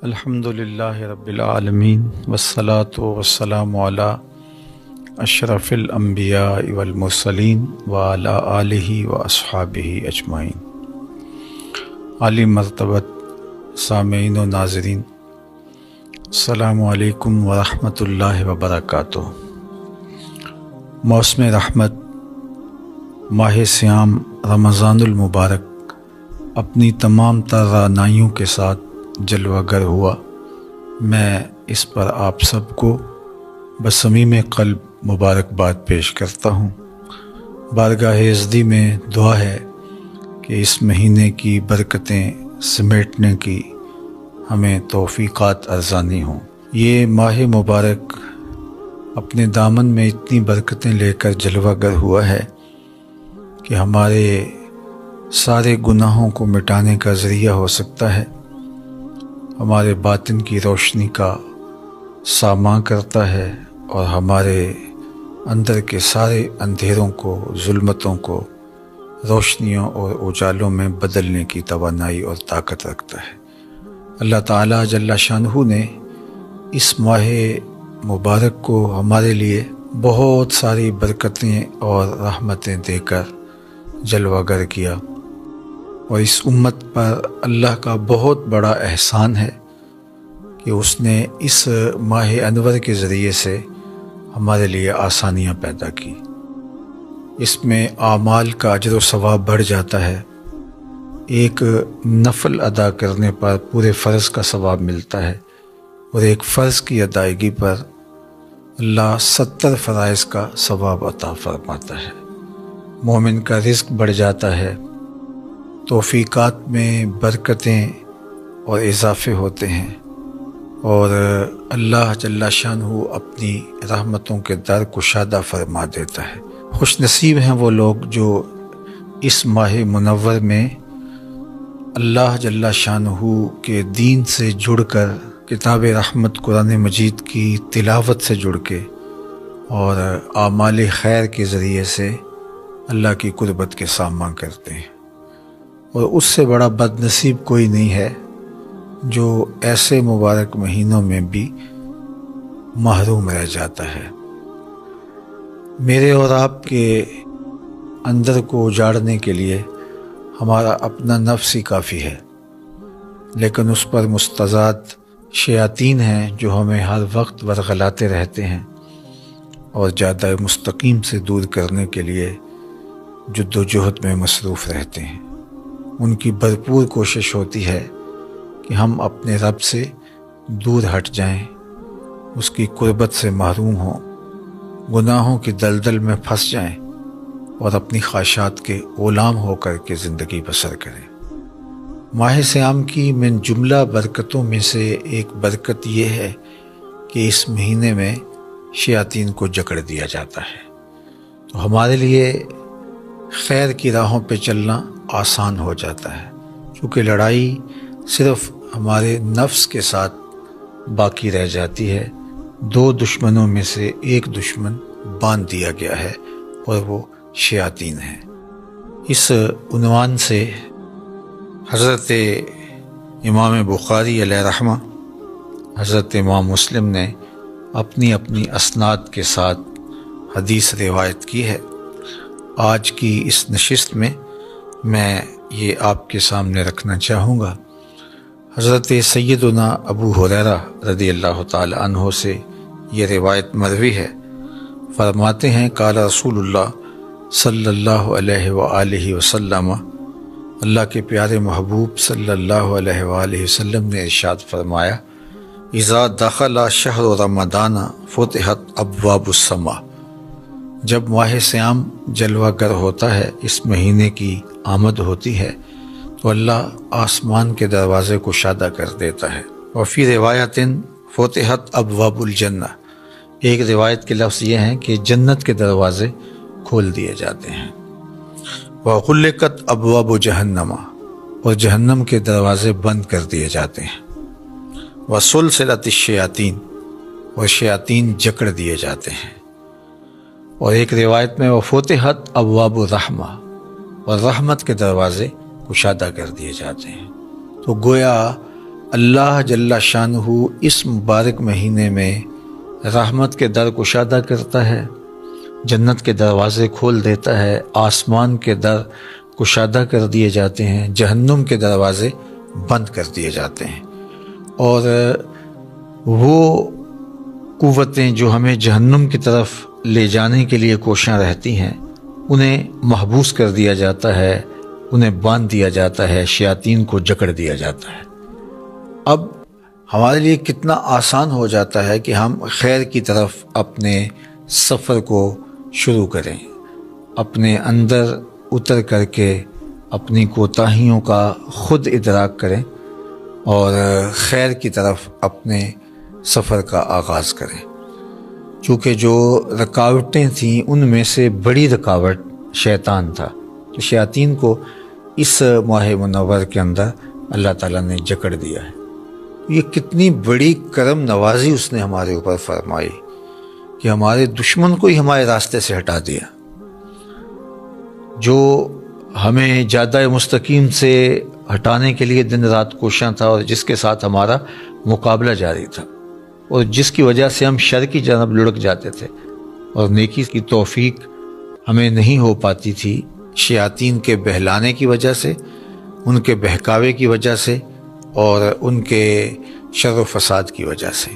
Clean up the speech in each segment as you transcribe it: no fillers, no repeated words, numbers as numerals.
الحمد للہ رب العالمین والصلاة والسلام علی اشرف الانبیاء والمرسلین وعلی آلہ واصحابہ اجمعین۔ عالی مرتبت سامعین و ناظرین، السلام علیکم ورحمۃ اللہ وبرکاتہ۔ موسم رحمت ماہ صیام رمضان المبارک اپنی تمام تر رعنائیوں کے ساتھ جلوہ گر ہوا۔ میں اس پر آپ سب کو بصمیم قلب مبارکباد پیش کرتا ہوں۔ بارگاہ عزدی میں دعا ہے کہ اس مہینے کی برکتیں سمیٹنے کی ہمیں توفیقات ارزانی ہوں۔ یہ ماہ مبارک اپنے دامن میں اتنی برکتیں لے کر جلوہ گر ہوا ہے کہ ہمارے سارے گناہوں کو مٹانے کا ذریعہ ہو سکتا ہے، ہمارے باطن کی روشنی کا ساماں کرتا ہے اور ہمارے اندر کے سارے اندھیروں کو، ظلمتوں کو روشنیوں اور اجالوں میں بدلنے کی توانائی اور طاقت رکھتا ہے۔ اللہ تعالیٰ جل شانہ نے اس ماہ مبارک کو ہمارے لیے بہت ساری برکتیں اور رحمتیں دے کر جلوہ گر کیا، اور اس امت پر اللہ کا بہت بڑا احسان ہے کہ اس نے اس ماہ انور کے ذریعے سے ہمارے لیے آسانیاں پیدا کی۔ اس میں اعمال کا اجر و ثواب بڑھ جاتا ہے۔ ایک نفل ادا کرنے پر پورے فرض کا ثواب ملتا ہے، اور ایک فرض کی ادائیگی پر اللہ 70 فرائض کا ثواب عطا فرماتا ہے۔ مومن کا رزق بڑھ جاتا ہے، توفیقات میں برکتیں اور اضافے ہوتے ہیں، اور اللہ جل شانہ اپنی رحمتوں کے در کشادہ فرما دیتا ہے۔ خوش نصیب ہیں وہ لوگ جو اس ماہ منور میں اللہ جل شانہ کے دین سے جڑ کر، کتاب رحمت قرآن مجید کی تلاوت سے جڑ کے اور اعمال خیر کے ذریعے سے اللہ کی قربت کے ساماں کرتے ہیں۔ اور اس سے بڑا بد نصیب کوئی نہیں ہے جو ایسے مبارک مہینوں میں بھی محروم رہ جاتا ہے۔ میرے اور آپ کے اندر کو اجاڑنے کے لیے ہمارا اپنا نفس ہی کافی ہے، لیکن اس پر مستضاد شیاطین ہیں جو ہمیں ہر وقت ورغلاتے رہتے ہیں اور جادہ مستقیم سے دور کرنے کے لیے جد و جہد میں مصروف رہتے ہیں۔ ان کی بھرپور کوشش ہوتی ہے کہ ہم اپنے رب سے دور ہٹ جائیں، اس کی قربت سے محروم ہوں، گناہوں کی دلدل میں پھنس جائیں اور اپنی خواہشات کے غلام ہو کر کے زندگی بسر کریں۔ ماہ صیام کی من جملہ برکتوں میں سے ایک برکت یہ ہے کہ اس مہینے میں شیاطین کو جکڑ دیا جاتا ہے، تو ہمارے لیے خیر کی راہوں پہ چلنا آسان ہو جاتا ہے، چونکہ لڑائی صرف ہمارے نفس کے ساتھ باقی رہ جاتی ہے۔ دو دشمنوں میں سے ایک دشمن باندھ دیا گیا ہے اور وہ شیاطین ہیں۔ اس عنوان سے حضرت امام بخاری علیہ رحمہ، حضرت امام مسلم نے اپنی اپنی اسناد کے ساتھ حدیث روایت کی ہے۔ آج کی اس نشست میں میں یہ آپ کے سامنے رکھنا چاہوں گا۔ حضرت سیدنا ابو ہریرہ رضی اللہ تعالی عنہ سے یہ روایت مروی ہے۔ فرماتے ہیں قال رسول اللہ صلی اللہ علیہ وآلہ وسلم، اللہ کے پیارے محبوب صلی اللہ علیہ وآلہ وسلم نے ارشاد فرمایا، اذا دخل شہر رمضان فتحت ابواب السماء، جب ماہ صیام جلوہ گر ہوتا ہے، اس مہینے کی آمد ہوتی ہے، تو اللہ آسمان کے دروازے کو کشادہ کر دیتا ہے۔ وفی روایت فتحت ابواب الجنہ، ایک روایت کے لفظ یہ ہیں کہ جنت کے دروازے کھول دیے جاتے ہیں۔ وغلقت ابواب جہنم، اور جہنم کے دروازے بند کر دیے جاتے ہیں۔ وسلسلت الشیاطین، اور شیاطین جکڑ دیے جاتے ہیں۔ اور ایک روایت میں وفتحت ابواب الرحمہ، اور رحمت کے دروازے کشادہ کر دیے جاتے ہیں۔ تو گویا اللہ جل شانہ اس مبارک مہینے میں رحمت کے در کشادہ کرتا ہے، جنت کے دروازے کھول دیتا ہے، آسمان کے در کشادہ کر دیے جاتے ہیں، جہنم کے دروازے بند کر دیے جاتے ہیں، اور وہ قوتیں جو ہمیں جہنم کی طرف لے جانے کے لیے کوشاں رہتی ہیں انہیں محبوس کر دیا جاتا ہے، انہیں باندھ دیا جاتا ہے، شیاطین کو جکڑ دیا جاتا ہے۔ اب ہمارے لیے کتنا آسان ہو جاتا ہے کہ ہم خیر کی طرف اپنے سفر کو شروع کریں، اپنے اندر اتر کر کے اپنی کوتاہیوں کا خود ادراک کریں اور خیر کی طرف اپنے سفر کا آغاز کریں۔ چونکہ جو رکاوٹیں تھیں ان میں سے بڑی رکاوٹ شیطان تھا، تو شیاطین کو اس ماہ منور کے اندر اللہ تعالیٰ نے جکڑ دیا ہے۔ یہ کتنی بڑی کرم نوازی اس نے ہمارے اوپر فرمائی کہ ہمارے دشمن کو ہی ہمارے راستے سے ہٹا دیا، جو ہمیں جادہ مستقیم سے ہٹانے کے لیے دن رات کوشاں تھا اور جس کے ساتھ ہمارا مقابلہ جاری تھا، اور جس کی وجہ سے ہم شر کی جانب لڑک جاتے تھے اور نیکی کی توفیق ہمیں نہیں ہو پاتی تھی، شیاطین کے بہلانے کی وجہ سے، ان کے بہکاوے کی وجہ سے اور ان کے شر و فساد کی وجہ سے۔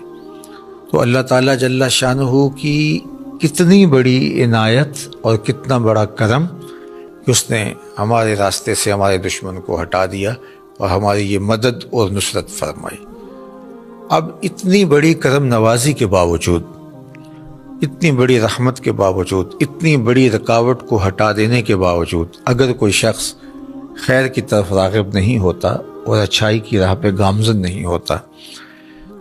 تو اللہ تعالیٰ جل شانہ کی کتنی بڑی عنایت اور کتنا بڑا کرم کہ اس نے ہمارے راستے سے ہمارے دشمن کو ہٹا دیا اور ہماری یہ مدد اور نصرت فرمائی۔ اب اتنی بڑی کرم نوازی کے باوجود، اتنی بڑی رحمت کے باوجود، اتنی بڑی رکاوٹ کو ہٹا دینے کے باوجود اگر کوئی شخص خیر کی طرف راغب نہیں ہوتا اور اچھائی کی راہ پہ گامزن نہیں ہوتا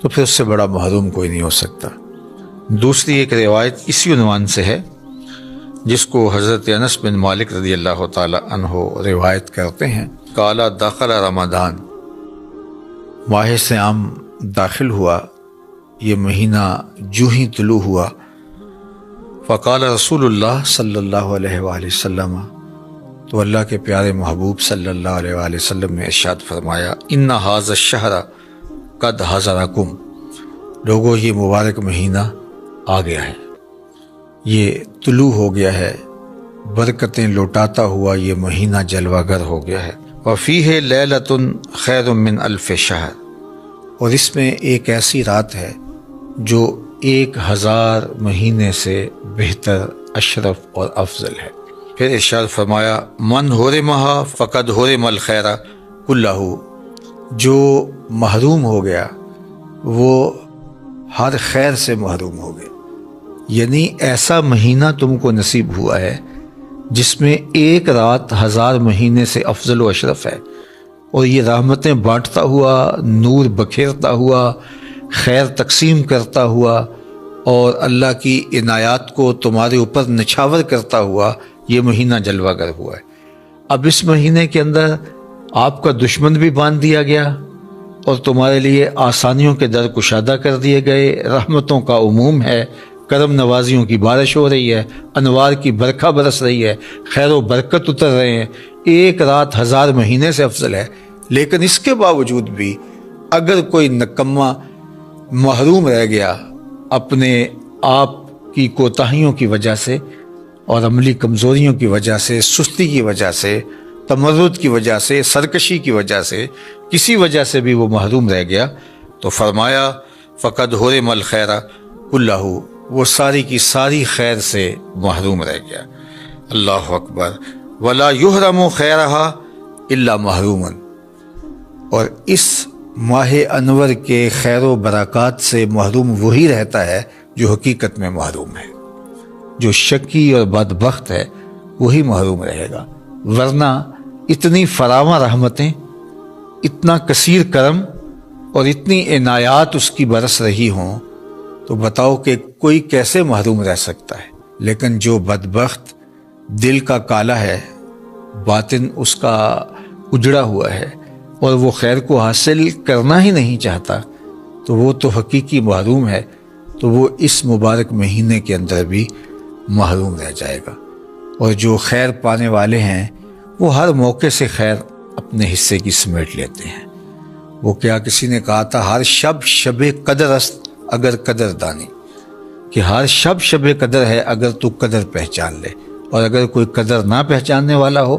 تو پھر اس سے بڑا محروم کوئی نہیں ہو سکتا۔ دوسری ایک روایت اسی عنوان سے ہے جس کو حضرت انس بن مالک رضی اللہ تعالی عنہ روایت کرتے ہیں، قال دخل رمضان، ماہ صیام داخل ہوا، یہ مہینہ جو ہی طلوع ہوا، فقال رسول اللہ صلی اللہ علیہ وآلہ وسلم، تو اللہ کے پیارے محبوب صلی اللہ علیہ وآلہ وسلم نے ارشاد فرمایا، ان ھذا الشہر قد حضرکم، لوگوں یہ مبارک مہینہ آ گیا ہے، یہ طلوع ہو گیا ہے، برکتیں لوٹاتا ہوا یہ مہینہ جلوہ گر ہو گیا ہے، وفیہ لیلۃ خیر من الف شہر، اور اس میں ایک ایسی رات ہے جو 1000 مہینے سے بہتر، اشرف اور افضل ہے۔ پھر ارشاد فرمایا، من حرمھا فقد حرم الخیر کلہ، جو محروم ہو گیا وہ ہر خیر سے محروم ہو گیا، یعنی ایسا مہینہ تم کو نصیب ہوا ہے جس میں ایک رات 1000 مہینے سے افضل و اشرف ہے، اور یہ رحمتیں بانٹتا ہوا، نور بکھیرتا ہوا، خیر تقسیم کرتا ہوا اور اللہ کی عنایات کو تمہارے اوپر نچھاور کرتا ہوا یہ مہینہ جلوہ گر ہوا ہے۔ اب اس مہینے کے اندر آپ کا دشمن بھی باندھ دیا گیا اور تمہارے لیے آسانیوں کے در کشادہ کر دیے گئے، رحمتوں کا عموم ہے، کرم نوازیوں کی بارش ہو رہی ہے، انوار کی برکھا برس رہی ہے، خیر و برکت اتر رہے ہیں، ایک رات 1000 مہینے سے افضل ہے۔ لیکن اس کے باوجود بھی اگر کوئی نکمہ محروم رہ گیا اپنے آپ کی کوتاہیوں کی وجہ سے اور عملی کمزوریوں کی وجہ سے، سستی کی وجہ سے، تمرد کی وجہ سے، سرکشی کی وجہ سے، کسی وجہ سے بھی وہ محروم رہ گیا تو فرمایا فقد حرم الخیر کلہ، وہ ساری کی ساری خیر سے محروم رہ گیا۔ اللہ اکبر۔ ولا یحرم خیرہا الا محروم، اور اس ماہ انور کے خیر و برکات سے محروم وہی رہتا ہے جو حقیقت میں محروم ہے، جو شقی اور بدبخت ہے وہی محروم رہے گا، ورنہ اتنی فراواں رحمتیں، اتنا کثیر کرم اور اتنی عنایات اس کی برس رہی ہوں تو بتاؤ کہ کوئی کیسے محروم رہ سکتا ہے۔ لیکن جو بدبخت دل کا کالا ہے، باطن اس کا اجڑا ہوا ہے اور وہ خیر کو حاصل کرنا ہی نہیں چاہتا تو وہ تو حقیقی محروم ہے، تو وہ اس مبارک مہینے کے اندر بھی محروم رہ جائے گا۔ اور جو خیر پانے والے ہیں وہ ہر موقع سے خیر اپنے حصے کی سمیٹ لیتے ہیں، وہ کیا کسی نے کہا تھا ہر شب شب قدر است اگر قدر دانی، کہ ہر شب شب قدر ہے اگر تو قدر پہچان لے، اور اگر کوئی قدر نہ پہچاننے والا ہو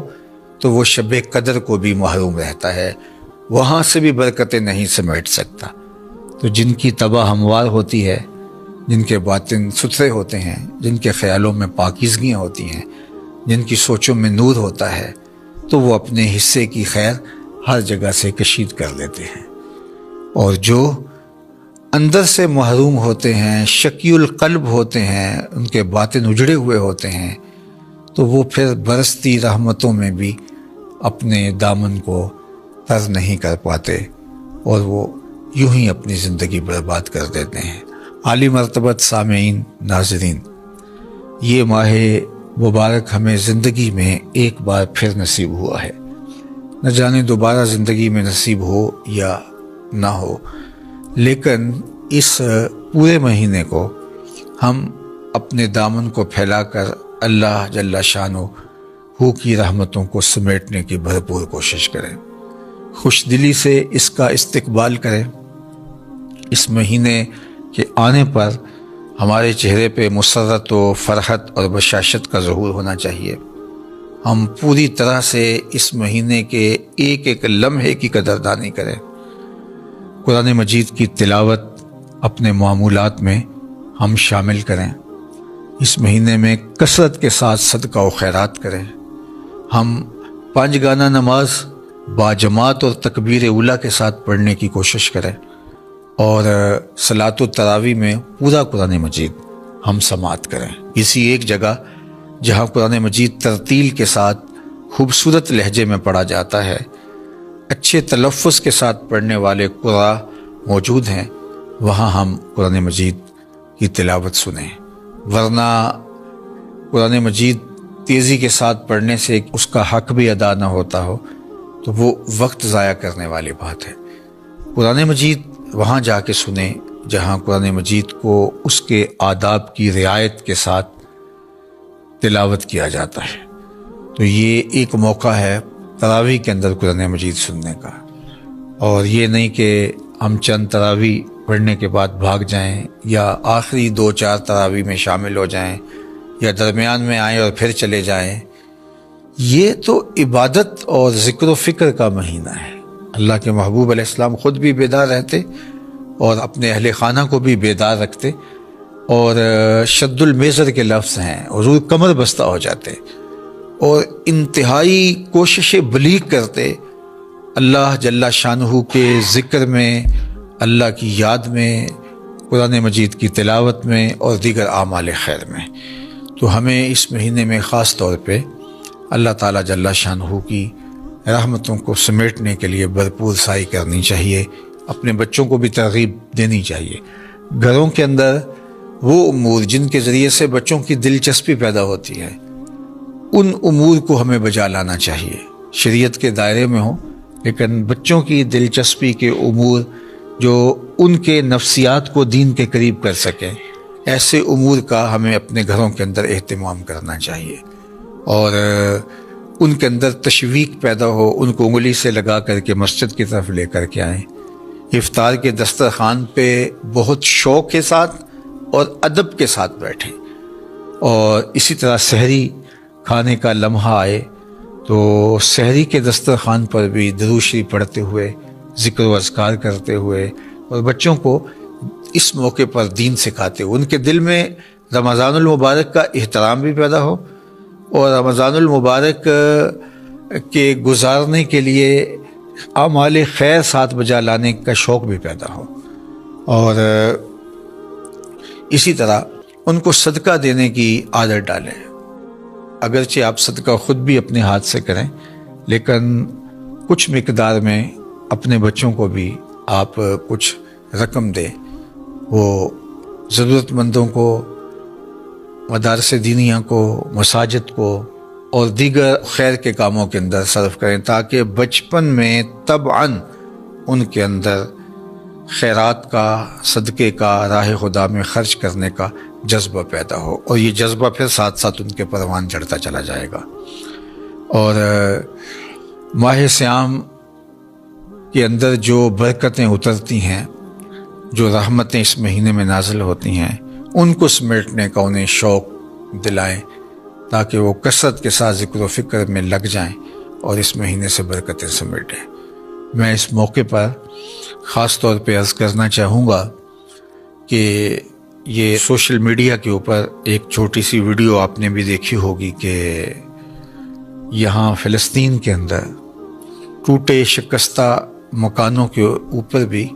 تو وہ شب قدر کو بھی محروم رہتا ہے، وہاں سے بھی برکتیں نہیں سمیٹ سکتا۔ تو جن کی طبع ہموار ہوتی ہے، جن کے باطن ستھرے ہوتے ہیں، جن کے خیالوں میں پاکیزگیاں ہوتی ہیں، جن کی سوچوں میں نور ہوتا ہے، تو وہ اپنے حصے کی خیر ہر جگہ سے کشید کر لیتے ہیں۔ اور جو اندر سے محروم ہوتے ہیں، شقی القلب ہوتے ہیں، ان کے باطن اجڑے ہوئے ہوتے ہیں، تو وہ پھر برستی رحمتوں میں بھی اپنے دامن کو تر نہیں کر پاتے، اور وہ یوں ہی اپنی زندگی برباد کر دیتے ہیں۔ عالی مرتبت سامعین، ناظرین، یہ ماہ مبارک ہمیں زندگی میں ایک بار پھر نصیب ہوا ہے، نہ جانے دوبارہ زندگی میں نصیب ہو یا نہ ہو، لیکن اس پورے مہینے کو ہم اپنے دامن کو پھیلا کر اللہ جل شانہ کی رحمتوں کو سمیٹنے کی بھرپور کوشش کریں، خوش دلی سے اس کا استقبال کریں۔ اس مہینے کے آنے پر ہمارے چہرے پہ مسرت و فرحت اور بشاشت کا ظہور ہونا چاہیے۔ ہم پوری طرح سے اس مہینے کے ایک ایک لمحے کی قدردانی کریں، قرآن مجید کی تلاوت اپنے معمولات میں ہم شامل کریں، اس مہینے میں کثرت کے ساتھ صدقہ و خیرات کریں، ہم 5 گانہ نماز باجماعت اور تکبیر اولیٰ کے ساتھ پڑھنے کی کوشش کریں، اور صلاۃ التراویح میں پورا قرآن مجید ہم سماعت کریں۔ کسی ایک جگہ جہاں قرآن مجید ترتیل کے ساتھ خوبصورت لہجے میں پڑھا جاتا ہے، اچھے تلفظ کے ساتھ پڑھنے والے قراء موجود ہیں، وہاں ہم قرآن مجید کی تلاوت سنیں، ورنہ قرآن مجید تیزی کے ساتھ پڑھنے سے اس کا حق بھی ادا نہ ہوتا ہو تو وہ وقت ضائع کرنے والی بات ہے۔ قرآن مجید وہاں جا کے سنیں جہاں قرآن مجید کو اس کے آداب کی رعایت کے ساتھ تلاوت کیا جاتا ہے۔ تو یہ ایک موقع ہے تراویح کے اندر قرآن مجید سننے کا، اور یہ نہیں کہ ہم چند تراویح پڑھنے کے بعد بھاگ جائیں، یا آخری 2-4 تراویح میں شامل ہو جائیں، یا درمیان میں آئیں اور پھر چلے جائیں۔ یہ تو عبادت اور ذکر و فکر کا مہینہ ہے۔ اللہ کے محبوب علیہ السلام خود بھی بیدار رہتے اور اپنے اہل خانہ کو بھی بیدار رکھتے، اور شد المیزر کے لفظ ہیں، حضور کمر بستہ ہو جاتے اور انتہائی کوشش بلیغ کرتے اللہ جل شانہ کے ذکر میں، اللہ کی یاد میں، قرآن مجید کی تلاوت میں اور دیگر اعمال خیر میں۔ تو ہمیں اس مہینے میں خاص طور پہ اللہ تعالیٰ جل شانہ کی رحمتوں کو سمیٹنے کے لیے بھرپور سعی کرنی چاہیے، اپنے بچوں کو بھی ترغیب دینی چاہیے۔ گھروں کے اندر وہ امور جن کے ذریعے سے بچوں کی دلچسپی پیدا ہوتی ہے، ان امور کو ہمیں بجا لانا چاہیے، شریعت کے دائرے میں ہوں، لیکن بچوں کی دلچسپی کے امور جو ان کے نفسیات کو دین کے قریب کر سکیں، ایسے امور کا ہمیں اپنے گھروں کے اندر اہتمام کرنا چاہیے، اور ان کے اندر تشویق پیدا ہو، ان کو انگلی سے لگا کر کے مسجد کی طرف لے کر کے آئیں، افطار کے دسترخوان پہ بہت شوق کے ساتھ اور ادب کے ساتھ بیٹھیں، اور اسی طرح سحری کھانے کا لمحہ آئے تو سحری کے دسترخوان پر بھی درود شریف پڑھتے ہوئے، ذکر و اذکار کرتے ہوئے، اور بچوں کو اس موقع پر دین سکھاتے ہوئے، ان کے دل میں رمضان المبارک کا احترام بھی پیدا ہو، اور رمضان المبارک کے گزارنے کے لیے اعمال خیر ساتھ بجا لانے کا شوق بھی پیدا ہو، اور اسی طرح ان کو صدقہ دینے کی عادت ڈالیں۔ اگرچہ آپ صدقہ خود بھی اپنے ہاتھ سے کریں، لیکن کچھ مقدار میں اپنے بچوں کو بھی آپ کچھ رقم دیں، وہ ضرورت مندوں کو، مدارس دینیہ کو، مساجد کو اور دیگر خیر کے کاموں کے اندر صرف کریں، تاکہ بچپن میں طبعاً ان کے اندر خیرات کا، صدقے کا، راہ خدا میں خرچ کرنے کا جذبہ پیدا ہو، اور یہ جذبہ پھر ساتھ ساتھ ان کے پروان چڑھتا چلا جائے گا۔ اور ماہ صیام کے اندر جو برکتیں اترتی ہیں، جو رحمتیں اس مہینے میں نازل ہوتی ہیں، ان کو سمیٹنے کا انہیں شوق دلائیں تاکہ وہ کثرت کے ساتھ ذکر و فکر میں لگ جائیں اور اس مہینے سے برکتیں سمیٹیں۔ میں اس موقع پر خاص طور پہ عرض کرنا چاہوں گا کہ یہ سوشل میڈیا کے اوپر ایک چھوٹی سی ویڈیو آپ نے بھی دیکھی ہوگی کہ یہاں فلسطین کے اندر ٹوٹے شکستہ مکانوں کے اوپر بھی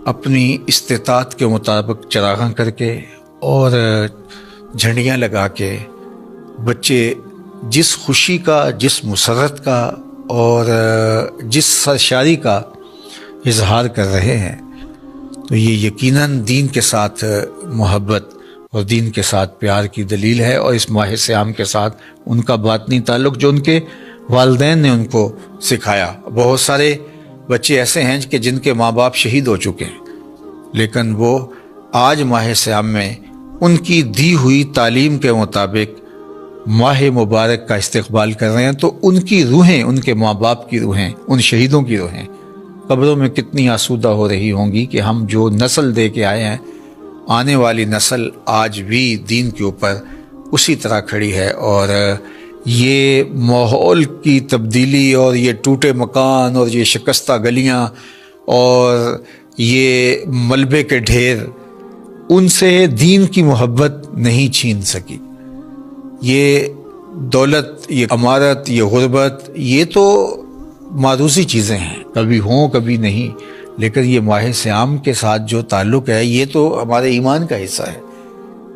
اپنی استطاعت کے مطابق چراغاں کر کے اور جھنڈیاں لگا کے بچے جس خوشی کا، جس مسرت کا اور جس سرشاری کا اظہار کر رہے ہیں، تو یہ یقیناً دین کے ساتھ محبت اور دین کے ساتھ پیار کی دلیل ہے، اور اس ماہ صیام کے ساتھ ان کا باطنی تعلق جو ان کے والدین نے ان کو سکھایا۔ بہت سارے بچے ایسے ہیں کہ جن کے ماں باپ شہید ہو چکے ہیں، لیکن وہ آج ماہ صیام میں ان کی دی ہوئی تعلیم کے مطابق ماہ مبارک کا استقبال کر رہے ہیں، تو ان کی روحیں، ان کے ماں باپ کی روحیں، ان شہیدوں کی روحیں قبروں میں کتنی آسودہ ہو رہی ہوں گی کہ ہم جو نسل دے کے آئے ہیں، آنے والی نسل آج بھی دین کے اوپر اسی طرح کھڑی ہے، اور یہ ماحول کی تبدیلی اور یہ ٹوٹے مکان اور یہ شکستہ گلیاں اور یہ ملبے کے ڈھیر ان سے دین کی محبت نہیں چھین سکی۔ یہ دولت، یہ عمارت، یہ غربت، یہ تو معروضی چیزیں ہیں، کبھی ہوں کبھی نہیں، لیکن یہ ماہ صیام کے ساتھ جو تعلق ہے یہ تو ہمارے ایمان کا حصہ ہے،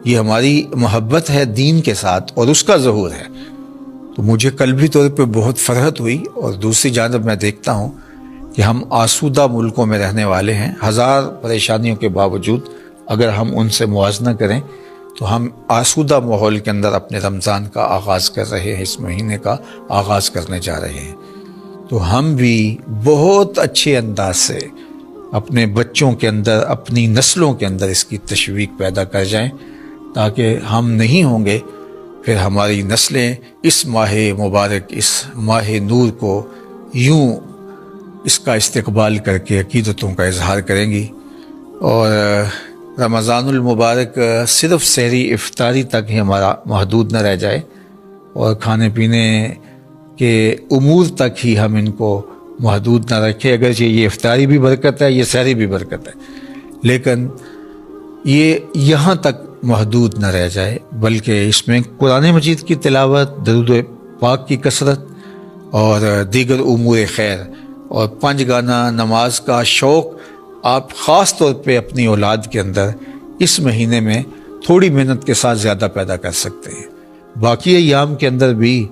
یہ ہماری محبت ہے دین کے ساتھ اور اس کا ظہور ہے۔ تو مجھے قلبی طور پہ بہت فرحت ہوئی، اور دوسری جانب میں دیکھتا ہوں کہ ہم آسودہ ملکوں میں رہنے والے ہیں، ہزار پریشانیوں کے باوجود اگر ہم ان سے موازنہ کریں تو ہم آسودہ ماحول کے اندر اپنے رمضان کا آغاز کر رہے ہیں، اس مہینے کا آغاز کرنے جا رہے ہیں۔ تو ہم بھی بہت اچھے انداز سے اپنے بچوں کے اندر، اپنی نسلوں کے اندر اس کی تشویق پیدا کر جائیں، تاکہ ہم نہیں ہوں گے پھر ہماری نسلیں اس ماہ مبارک، اس ماہ نور کو یوں اس کا استقبال کر کے عقیدتوں کا اظہار کریں گی، اور رمضان المبارک صرف سحری افطاری تک ہی ہمارا محدود نہ رہ جائے، اور کھانے پینے کے امور تک ہی ہم ان کو محدود نہ رکھیں۔ اگرچہ یہ افطاری بھی برکت ہے، یہ سحری بھی برکت ہے، لیکن یہ یہاں تک محدود نہ رہ جائے، بلکہ اس میں قرآن مجید کی تلاوت، درود پاک کی کثرت اور دیگر امور خیر اور 5 گانا نماز کا شوق آپ خاص طور پہ اپنی اولاد کے اندر اس مہینے میں تھوڑی محنت کے ساتھ زیادہ پیدا کر سکتے ہیں۔ باقی ایام کے اندر بھی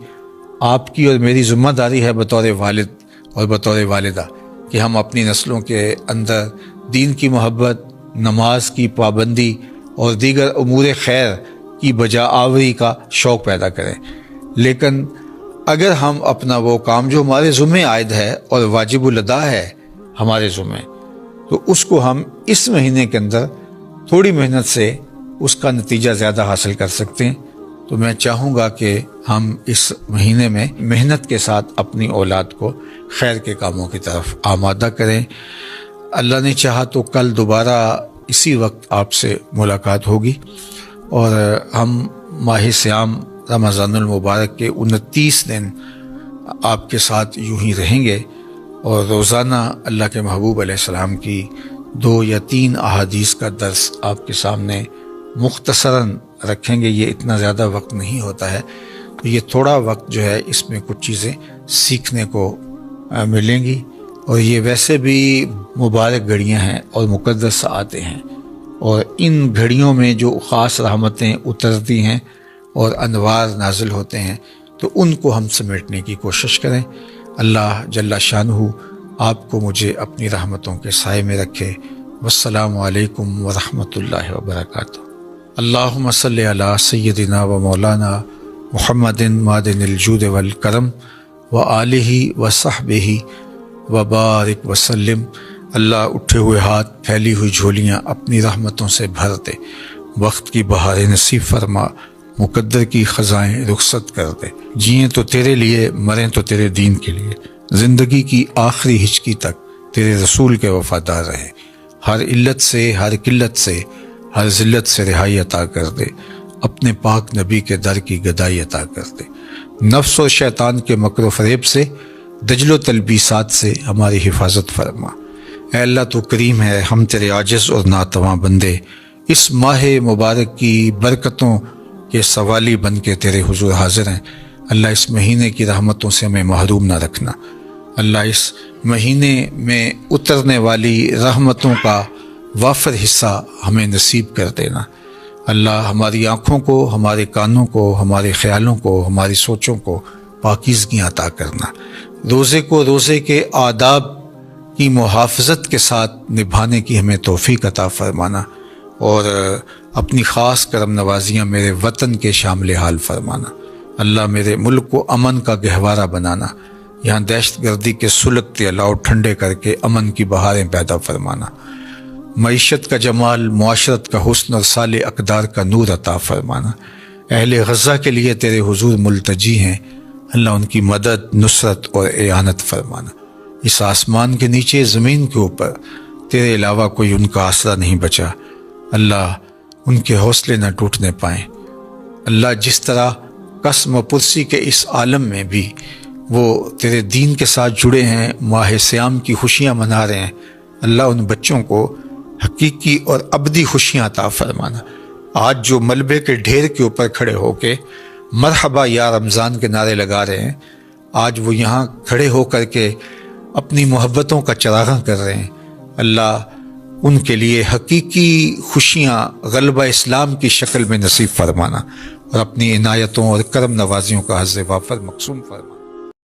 آپ کی اور میری ذمہ داری ہے بطور والد اور بطور والدہ کہ ہم اپنی نسلوں کے اندر دین کی محبت، نماز کی پابندی اور دیگر امور خیر کی بجا آوری کا شوق پیدا کریں۔ لیکن اگر ہم اپنا وہ کام جو ہمارے ذمہ عائد ہے اور واجب الادا ہے ہمارے ذمہ، تو اس کو ہم اس مہینے کے اندر تھوڑی محنت سے اس کا نتیجہ زیادہ حاصل کر سکتے ہیں۔ تو میں چاہوں گا کہ ہم اس مہینے میں محنت کے ساتھ اپنی اولاد کو خیر کے کاموں کی طرف آمادہ کریں۔ اللہ نے چاہا تو کل دوبارہ اسی وقت آپ سے ملاقات ہوگی، اور ہم ماہ صیام رمضان المبارک کے 29 دن آپ کے ساتھ یوں ہی رہیں گے، اور روزانہ اللہ کے محبوب علیہ السلام کی 2 یا 3 احادیث کا درس آپ کے سامنے مختصراً رکھیں گے۔ یہ اتنا زیادہ وقت نہیں ہوتا ہے، تو یہ تھوڑا وقت جو ہے اس میں کچھ چیزیں سیکھنے کو ملیں گی، اور یہ ویسے بھی مبارک گھڑیاں ہیں اور مقدس ساعتیں ہیں، اور ان گھڑیوں میں جو خاص رحمتیں اترتی ہیں اور انوار نازل ہوتے ہیں، تو ان کو ہم سمیٹنے کی کوشش کریں۔ اللہ جل شانہ آپ کو مجھے اپنی رحمتوں کے سائے میں رکھے۔ والسلام علیکم ورحمۃ اللہ وبرکاتہ۔ اللہم صلی علی سیدنا و مولانا محمد معدن الجود والکرم وآلہ وصحبہ وبارک وسلم۔ اللہ اٹھے ہوئے ہاتھ، پھیلی ہوئی جھولیاں اپنی رحمتوں سے بھر دے، وقت کی بہاریں نصیب فرما، مقدر کی خزائیں رخصت کر دے، جئیں تو تیرے لیے، مریں تو تیرے دین کے لیے۔ زندگی کی آخری ہچکی تک تیرے رسول کے وفادار رہیں، ہر علت سے، ہر قلت سے، ہر ذلت سے رہائی عطا کر دے، اپنے پاک نبی کے در کی گدائی عطا کر دے، نفس و شیطان کے مکر و فریب سے، دجل و تلبیسات سے ہماری حفاظت فرما۔ اے اللہ تو کریم ہے، ہم تیرے عاجز اور ناتواں بندے اس ماہ مبارک کی برکتوں کے سوالی بن کے تیرے حضور حاضر ہیں۔ اللہ اس مہینے کی رحمتوں سے ہمیں محروم نہ رکھنا، اللہ اس مہینے میں اترنے والی رحمتوں کا وافر حصہ ہمیں نصیب کر دینا۔ اللہ ہماری آنکھوں کو، ہمارے کانوں کو، ہمارے خیالوں کو، ہماری سوچوں کو پاکیزگی عطا کرنا، روزے کو روزے کے آداب کی محافظت کے ساتھ نبھانے کی ہمیں توفیق عطا فرمانا، اور اپنی خاص کرم نوازیاں میرے وطن کے شامل حال فرمانا۔ اللہ میرے ملک کو امن کا گہوارہ بنانا، یہاں دہشت گردی کے سلگتے الاؤ ٹھنڈے کر کے امن کی بہاریں پیدا فرمانا، معیشت کا جمال، معاشرت کا حسن اور صالح اقدار کا نور عطا فرمانا۔ اہل غزہ کے لیے تیرے حضور ملتجی ہیں، اللہ ان کی مدد، نصرت اور اعانت فرمانا۔ اس آسمان کے نیچے، زمین کے اوپر تیرے علاوہ کوئی ان کا آسرا نہیں بچا، اللہ ان کے حوصلے نہ ٹوٹنے پائیں۔ اللہ جس طرح قسم و پرسی کے اس عالم میں بھی وہ تیرے دین کے ساتھ جڑے ہیں، ماہ صیام کی خوشیاں منا رہے ہیں، اللہ ان بچوں کو حقیقی اور ابدی خوشیاں عطا فرمانا۔ آج جو ملبے کے ڈھیر کے اوپر کھڑے ہو کے مرحبا یا رمضان کے نعرے لگا رہے ہیں، آج وہ یہاں کھڑے ہو کر کے اپنی محبتوں کا چراغاں کر رہے ہیں، اللہ ان کے لیے حقیقی خوشیاں غلبہ اسلام کی شکل میں نصیب فرمانا، اور اپنی عنایتوں اور کرم نوازیوں کا حظ وافر مقسوم فرمانا۔